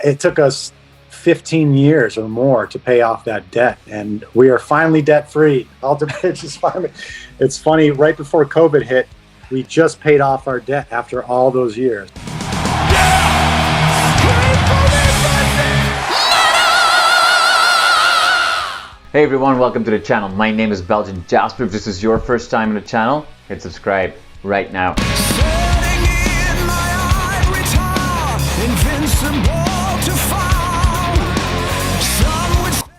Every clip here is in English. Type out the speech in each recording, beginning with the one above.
it took us 15 years or more to pay off that debt, and we are finally debt free. Alter Bridge is finally. It's funny, right before COVID hit, we just paid off our debt after all those years. Hey everyone, welcome to the channel. My name is Belgian Jasper. If this is your first time in the channel, hit subscribe right now.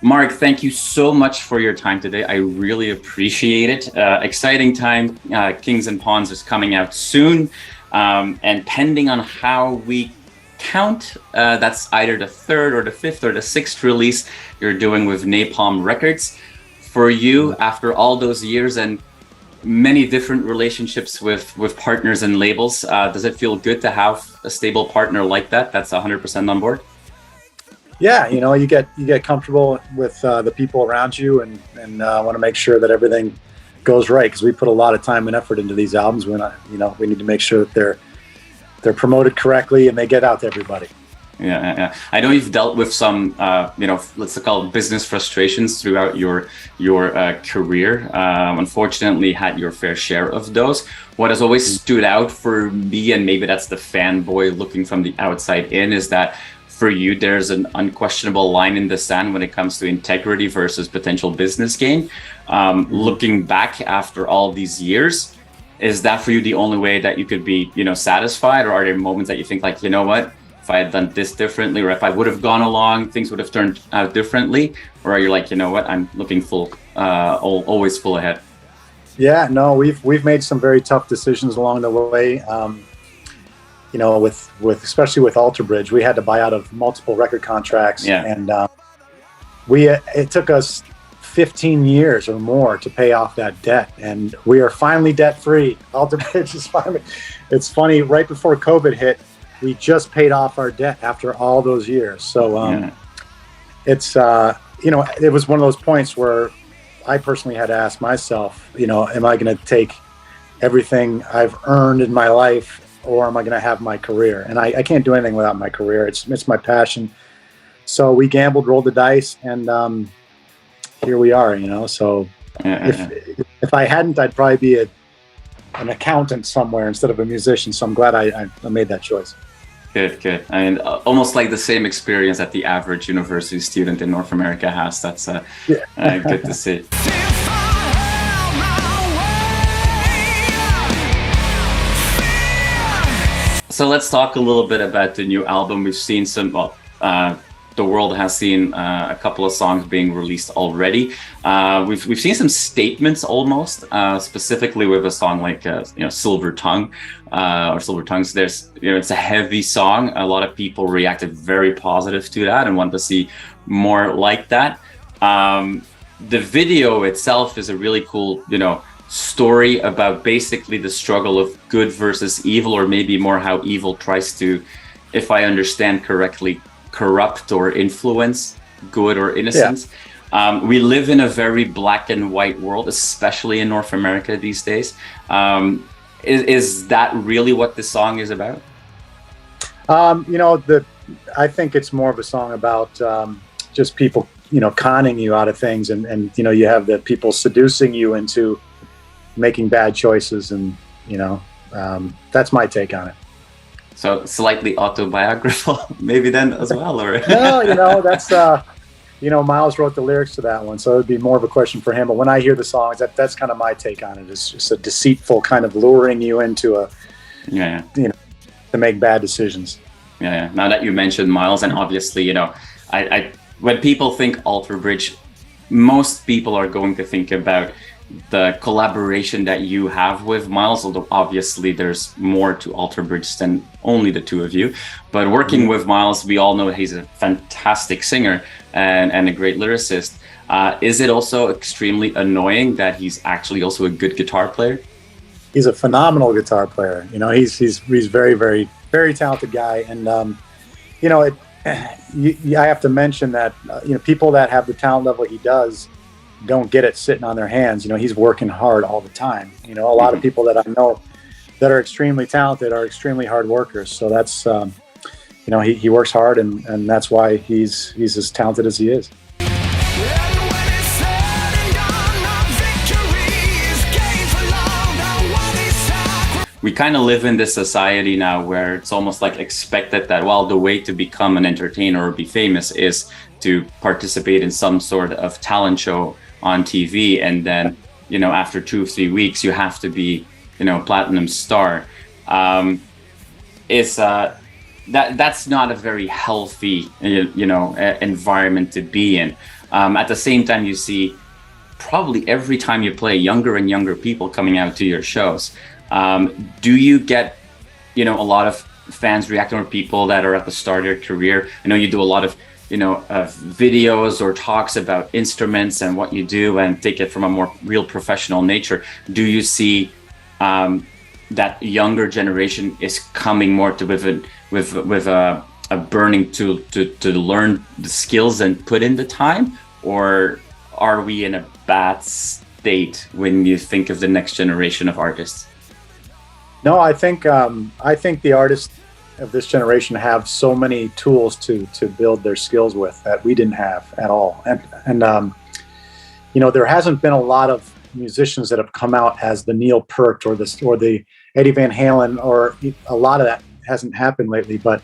Mark, thank you so much for your time today. I really appreciate it. Exciting time. Kings and Pawns is coming out soon. And pending on how we count, that's either the third or the fifth or the sixth release you're doing with Napalm Records. For you, after all those years and many different relationships with partners and labels, does it feel good to have a stable partner like that that's 100% on board? Yeah, you know, you get comfortable with the people around you, and want to make sure that everything goes right, because we put a lot of time and effort into these albums. We need to make sure that they're promoted correctly and they get out to everybody. Yeah. I know you've dealt with some, let's call it business frustrations throughout your career. Unfortunately, had your fair share of those. What has always stood out for me, and maybe that's the fanboy looking from the outside in, is that for you, there's an unquestionable line in the sand when it comes to integrity versus potential business gain. Looking back after all these years, is that for you the only way that you could be, satisfied? Or are there moments that you think like, you know what, if I had done this differently, or if I would have gone along, things would have turned out differently? Or are you like, you know what, I'm looking always full ahead? Yeah, no, we've made some very tough decisions along the way. With especially with Alter Bridge, we had to buy out of multiple record contracts, and it took us 15 years or more to pay off that debt, and we are finally debt free. Alter Bridge is finally. It's funny, right before COVID hit, we just paid off our debt after all those years. So it's it was one of those points where I personally had to ask myself, am I going to take everything I've earned in my life, or am I going to have my career? And I can't do anything without my career. It's my passion. So we gambled, rolled the dice, and here we are. So if I hadn't, I'd probably be an accountant somewhere instead of a musician. So I'm glad I made that choice. Good. I mean, almost like the same experience that the average university student in North America has. That's good to see. So let's talk a little bit about the new album. We've seen the world has seen a couple of songs being released already. We've seen some statements almost, specifically with a song like Silver Tongue or Silver Tongues. It's a heavy song. A lot of people reacted very positive to that and want to see more like that. The video itself is a really cool, story about basically the struggle of good versus evil, or maybe more how evil tries to, if I understand correctly, corrupt or influence good or innocence. Yeah. We live in a very black and white world, especially in North America these days. Is that really what this song is about? I think it's more of a song about just people, conning you out of things, and you have the people seducing you into making bad choices, and that's my take on it. So slightly autobiographical maybe then as well, or no, that's Myles wrote the lyrics to that one, so it would be more of a question for him. But when I hear the songs, that's kind of my take on it. It's just a deceitful kind of luring you into to make bad decisions. Yeah. Now that you mentioned Myles, and obviously I when people think Alter Bridge, most people are going to think about the collaboration that you have with Myles, although obviously there's more to Alter Bridge than only the two of you. But working with Myles, we all know he's a fantastic singer and a great lyricist. Is it also extremely annoying that he's actually also a good guitar player? He's a phenomenal guitar player. He's very, very, very talented guy. And I have to mention that people that have the talent level he does don't get it sitting on their hands. He's working hard all the time. A lot of people that I know that are extremely talented are extremely hard workers. So that's he works hard, and that's why he's as talented as he is. We kind of live in this society now where it's almost like expected that, well, the way to become an entertainer or be famous is to participate in some sort of talent show on TV, and then, after 2 or 3 weeks, you have to be, platinum star. That's not a very healthy, environment to be in. At the same time, you see probably every time you play younger and younger people coming out to your shows. Do you get, a lot of fans reacting, or people that are at the start of their career? I know you do a lot of, videos or talks about instruments and what you do, and take it from a more real professional nature. Do you see that younger generation is coming more to with a burning to learn the skills and put in the time, or are we in a bad state when you think of the next generation of artists? No, I think the artists of this generation have so many tools to build their skills with that we didn't have at all. And there hasn't been a lot of musicians that have come out as the Neil Peart or the Eddie Van Halen, or a lot of that hasn't happened lately. But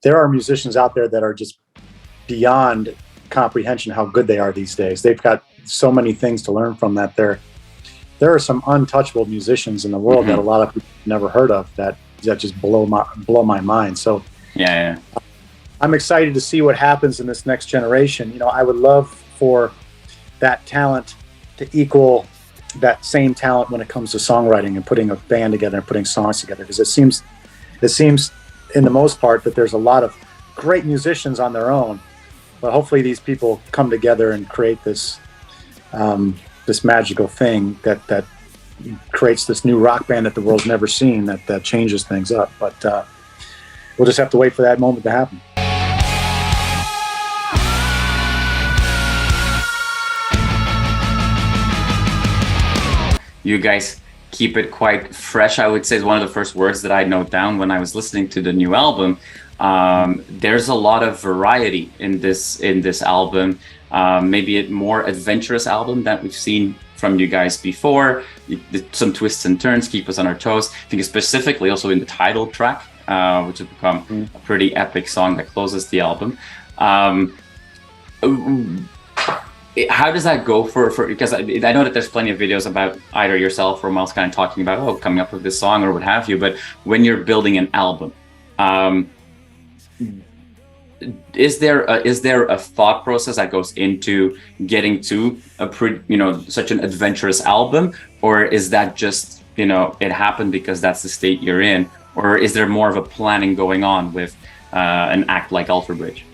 there are musicians out there that are just beyond comprehension how good they are these days. They've got so many things to learn from that. There are some untouchable musicians in the world that a lot of people never heard of that just blow my mind. So yeah, I'm excited to see what happens in this next generation. I would love for that talent to equal that same talent when it comes to songwriting and putting a band together and putting songs together, because it seems in the most part that there's a lot of great musicians on their own, but hopefully these people come together and create this magical thing that creates this new rock band that the world's never seen, that changes things up. But we'll just have to wait for that moment to happen. You guys keep it quite fresh, I would say, is one of the first words that I note down when I was listening to the new album. There's a lot of variety in this album. Maybe a more adventurous album that we've seen from you guys before. Some twists and turns keep us on our toes. I think specifically also in the title track, which has become a pretty epic song that closes the album. How does that go for because I know that there's plenty of videos about either yourself or Myles kind of talking about coming up with this song or what have you, but when you're building an album, is there a thought process that goes into getting to such an adventurous album, or is that just it happened because that's the state you're in, or is there more of a planning going on with an act like Alter Bridge?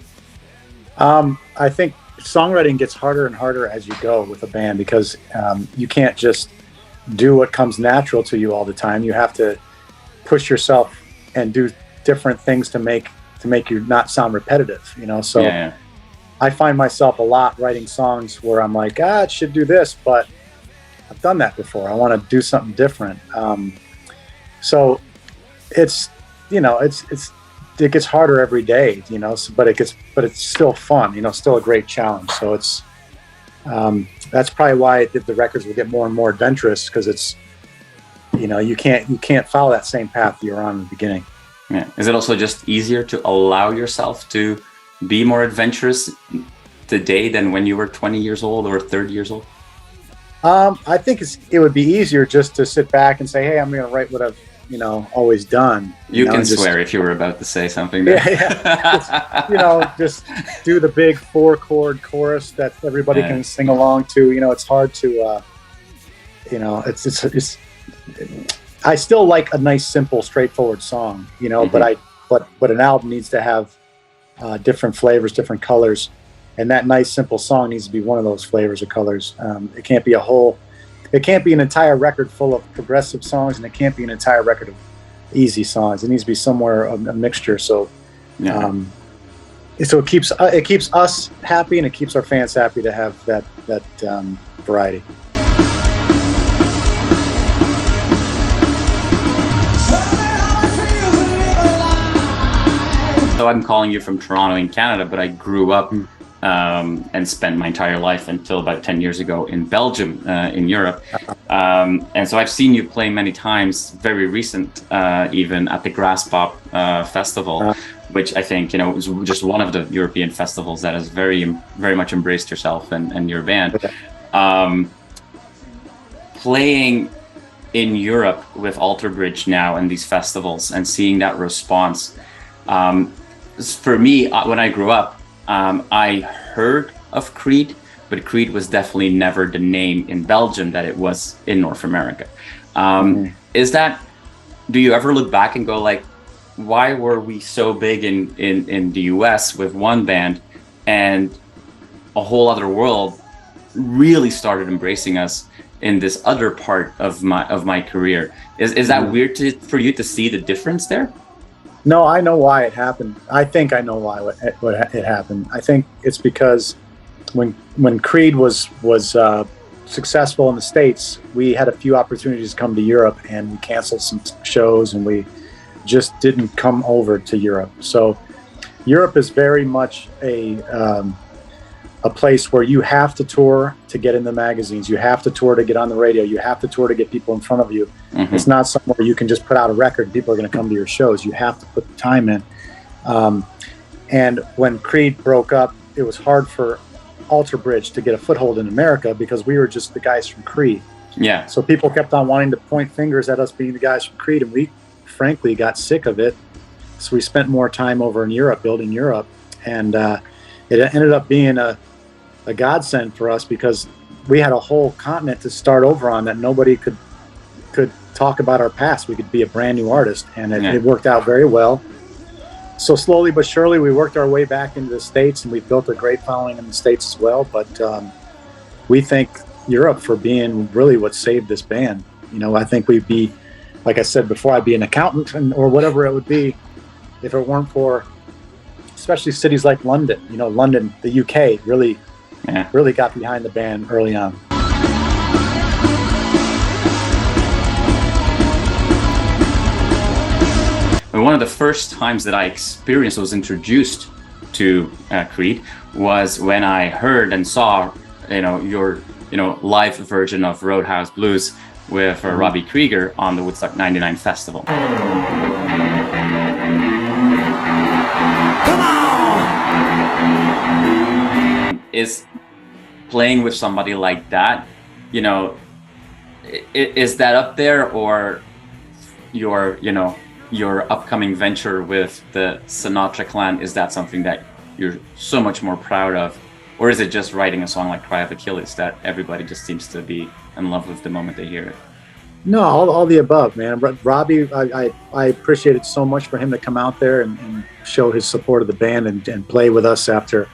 I think songwriting gets harder and harder as you go with a band, because you can't just do what comes natural to you all the time. You have to push yourself and do different things to make you not sound repetitive, so yeah. I find myself a lot writing songs where I'm like, it should do this, but I've done that before. I want to do something different. So it's it gets harder every day, but it's still fun, still a great challenge. So it's that's probably why the records will get more and more adventurous, because it's you can't follow that same path you're on in the beginning. Yeah. Is it also just easier to allow yourself to be more adventurous today than when you were 20 years old or 30 years old? I think it would be easier just to sit back and say, hey, I'm going to write what I've always done. You can swear if you were about to say something there. Yeah. Just do the big 4-chord chorus that everybody can sing along to. It's hard to, it's I still like a nice, simple, straightforward song, but an album needs to have different flavors, different colors, and that nice, simple song needs to be one of those flavors or colors. It can't be an entire record full of progressive songs, and it can't be an entire record of easy songs. It needs to be somewhere a mixture. So, so it keeps us happy, and it keeps our fans happy to have that variety. so I'm calling you from Toronto in Canada, but I grew up and spent my entire life until about 10 years ago in Belgium, in Europe. And so I've seen you play many times, very recent, even at the Grass Pop Festival, which I think, is just one of the European festivals that has very much embraced yourself and your band. Playing in Europe with Alter Bridge now and these festivals and seeing that response, for me, when I grew up, I heard of Creed, but Creed was definitely never the name in Belgium that it was in North America. Do you ever look back and go like, why were we so big in the US with one band and a whole other world really started embracing us in this other part of my career? Is that weird for you to see the difference there? No, I know why it happened. I think I know why it happened. I think it's because when Creed was successful in the States, we had a few opportunities to come to Europe, and we canceled some shows, and we just didn't come over to Europe. So Europe is very much a place where you have to tour to get in the magazines. You have to tour to get on the radio. You have to tour to get people in front of you. It's not somewhere you can just put out a record and people are going to come to your shows. You have to put the time in. And when Creed broke up, it was hard for Alter Bridge to get a foothold in America because we were just the guys from Creed. Yeah. So people kept on wanting to point fingers at us being the guys from Creed, and we frankly got sick of it. So we spent more time over in Europe, building Europe. And it ended up being a godsend for us because we had a whole continent to start over on that nobody could talk about our past. We could be a brand new artist, and it worked out very well. So slowly but surely we worked our way back into the States, and we built a great following in the States as well. But we thank Europe for being really what saved this band. I think we'd be, like I said before, I'd be an accountant or whatever it would be if it weren't for especially cities like London. London, the UK, really got behind the band early on. And one of the first times that I was introduced to Creed was when I heard and saw, your, live version of Roadhouse Blues with Robbie Krieger on the Woodstock '99 festival. Is playing with somebody like that, is that up there, or your upcoming venture with the Sinatra clan, is that something that you're so much more proud of, or is it just writing a song like Cry of Achilles that everybody just seems to be in love with the moment they hear it? No, all the above, man. Robbie, I appreciate it so much for him to come out there and show his support of the band and play with us after,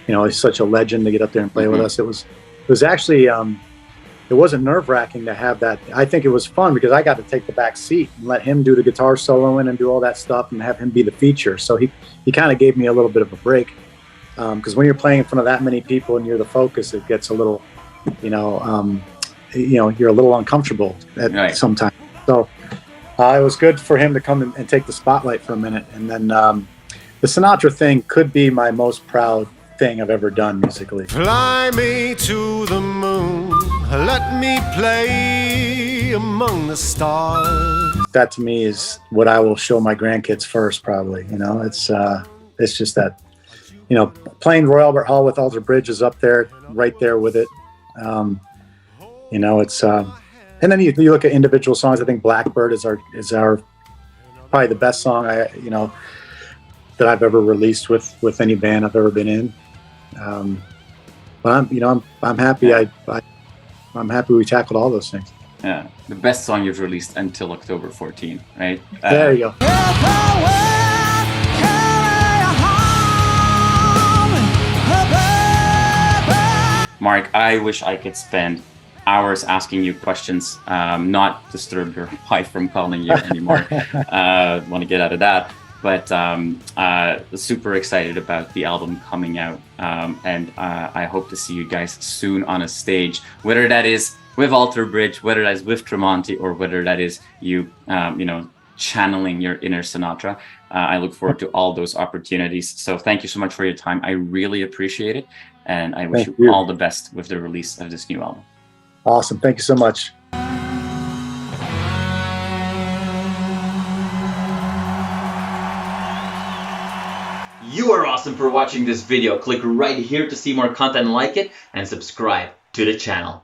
he's such a legend to get up there and play with us. It was actually, it wasn't nerve-wracking to have that. I think it was fun because I got to take the back seat and let him do the guitar soloing and do all that stuff and have him be the feature. So he kind of gave me a little bit of a break because when you're playing in front of that many people and you're the focus, it gets a little, you're a little uncomfortable at sometimes. So it was good for him to come and take the spotlight for a minute. And then the Sinatra thing could be my most proud thing I've ever done musically. Fly me to the moon, let me play among the stars. That to me is what I will show my grandkids first, probably. It's just that, playing Royal Albert Hall with Alter Bridge is up there, right there with it. It's and then you look at individual songs. I think Blackbird is our probably the best song that I've ever released with any band I've ever been in. But I'm happy. I'm happy we tackled all those things. Yeah, the best song you've released until October 14, right? There you go. Mark, I wish I could spend hours asking you questions, not disturb your wife from calling you anymore. Want to get out of that. But super excited about the album coming out. And I hope to see you guys soon on a stage, whether that is with Alter Bridge, whether that is with Tremonti, or whether that is you, channeling your inner Sinatra. I look forward to all those opportunities. So thank you so much for your time. I really appreciate it. And I wish you all the best with the release of this new album. Awesome. Thank you so much. You are awesome for watching this video. Click right here to see more content like it and subscribe to the channel.